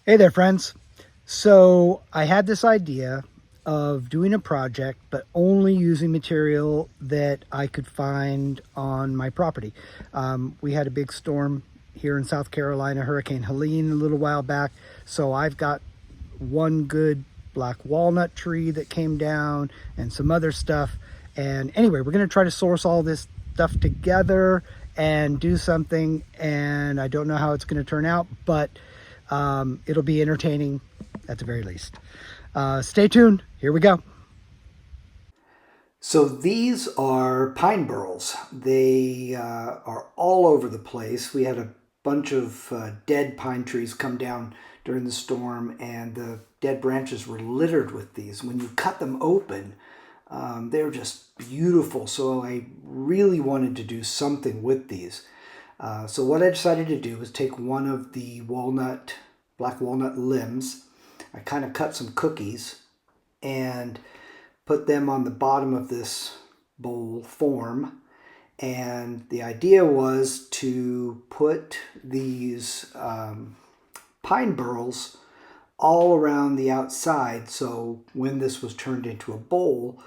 Hey there, friends. So I had this idea of doing a project, but only using material that I could find on my property. We had a big storm here in South Carolina, Hurricane Helene, a little while back. So I've got one good black walnut tree that came down and some other stuff. And anyway, we're going to try to source all this stuff together and do something. And I don't know how it's going to turn out, but it'll be entertaining at the very least. Stay tuned. Here we go. So these are pine burls. They are all over the place. We had a bunch of dead pine trees come down during the storm, and the dead branches were littered with these. When you cut them open, they're just beautiful. So I really wanted to do something with these. So what I decided to do was take one of the black walnut limbs. I kind of cut some cookies and put them on the bottom of this bowl form. And the idea was to put these pine burls all around the outside. So when this was turned into a bowl,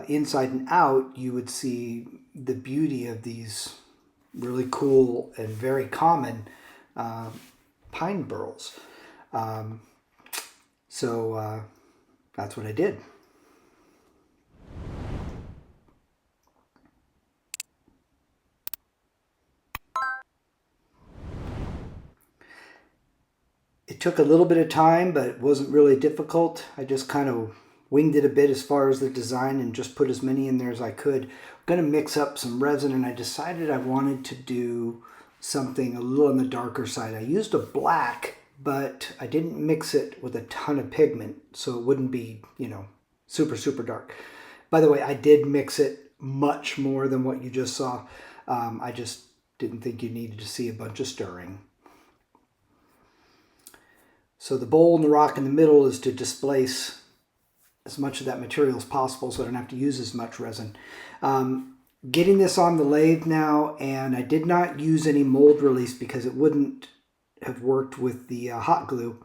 inside and out, you would see the beauty of these really cool and very common pine burls. So that's what I did. It took a little bit of time, but it wasn't really difficult. I just kind of winged it a bit as far as the design and just put as many in there as I could. I'm going to mix up some resin, and I decided I wanted to do something a little on the darker side. I used a black, but I didn't mix it with a ton of pigment, so it wouldn't be, super, super dark. By the way, I did mix it much more than what you just saw. I just didn't think you needed to see a bunch of stirring. So the bowl and the rock in the middle is to displace as much of that material as possible so I don't have to use as much resin. Getting this on the lathe now, and I did not use any mold release because it wouldn't have worked with the hot glue.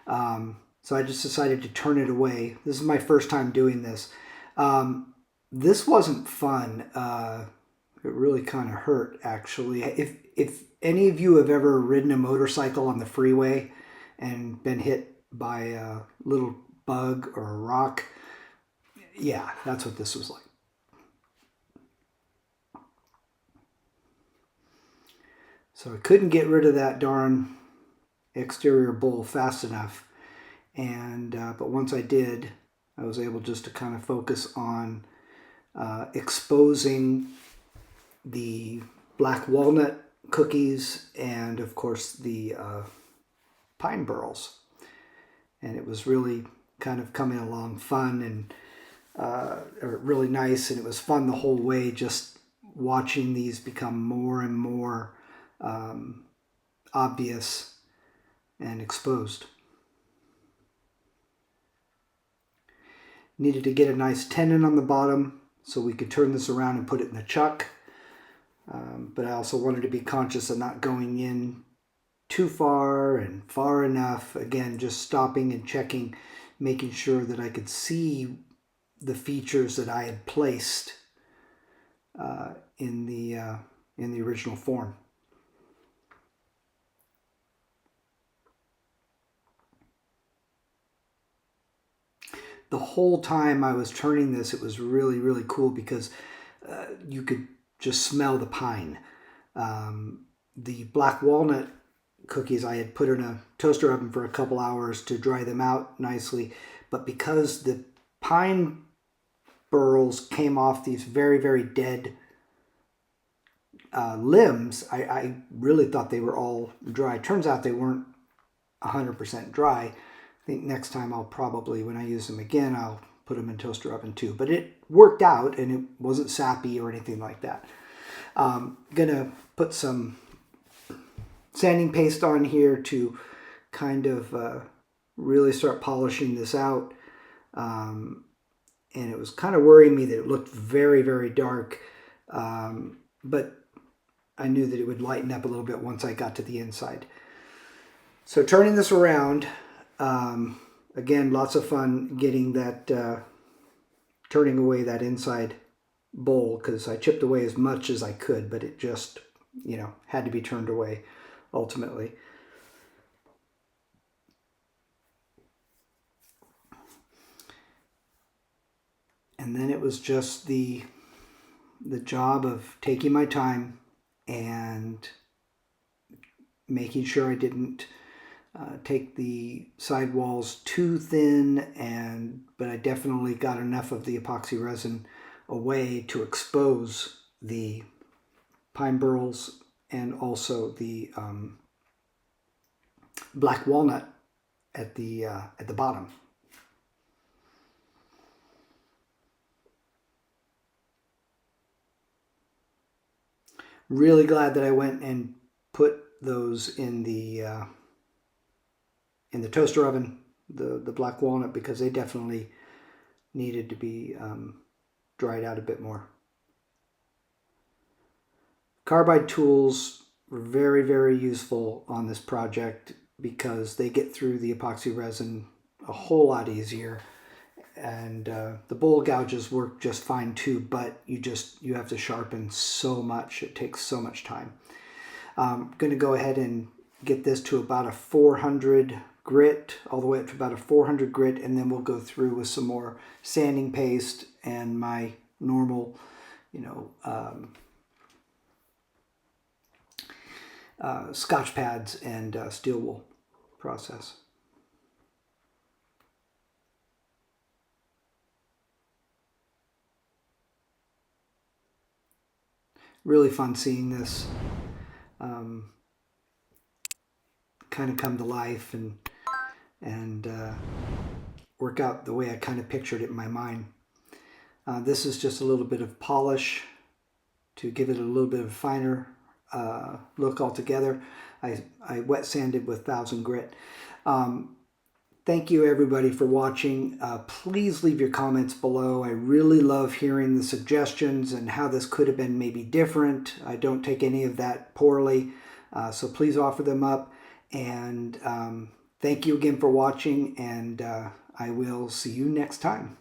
So I just decided to turn it away. This is my first time doing this. This wasn't fun. It really kind of hurt, actually. If any of you have ever ridden a motorcycle on the freeway and been hit by a little bug or a rock, yeah, that's what this was like. So I couldn't get rid of that darn exterior bowl fast enough, and but once I did, I was able just to kind of focus on exposing the black walnut cookies and, of course, the pine burls. And it was really kind of coming along fun and really nice, and it was fun the whole way, just watching these become more and more obvious and exposed. Needed to get a nice tenon on the bottom so we could turn this around and put it in the chuck. But I also wanted to be conscious of not going in too far and far enough. Again, just stopping and checking, making sure that I could see the features that I had placed in the original form. The whole time I was turning this, it was really, really cool because you could just smell the pine. The black walnut cookies I had put in a toaster oven for a couple hours to dry them out nicely, but because the pine burls came off these very, very dead limbs, I really thought they were all dry. Turns out they weren't 100% dry. I think next time I'll probably, when I use them again, I'll put them in toaster oven too. But it worked out, and it wasn't sappy or anything like that. Gonna put some sanding paste on here to kind of really start polishing this out. And it was kind of worrying me that it looked very, very dark. But I knew that it would lighten up a little bit once I got to the inside. So turning this around, again, lots of fun getting that, turning away that inside bowl, because I chipped away as much as I could, but it just, had to be turned away ultimately. And then it was just the job of taking my time and making sure I didn't take the side walls too thin, but I definitely got enough of the epoxy resin away to expose the pine burls and also the black walnut at the bottom. Really glad that I went and put those in the toaster oven, the black walnut, because they definitely needed to be dried out a bit more. Carbide tools were very, very useful on this project because they get through the epoxy resin a whole lot easier. And the bowl gouges work just fine too, but you have to sharpen so much. It takes so much time. I'm going to go ahead and get this to about a 400 grit, all the way up to about a 400 grit, and then we'll go through with some more sanding paste and my normal, Scotch pads and steel wool process. Really fun seeing this kind of come to life and work out the way I kind of pictured it in my mind. This is just a little bit of polish to give it a little bit of finer look altogether. I wet sanded with 1000 grit. Thank you everybody for watching. Please leave your comments below. I really love hearing the suggestions and how this could have been maybe different. I don't take any of that poorly, so please offer them up. And thank you again for watching, and I will see you next time.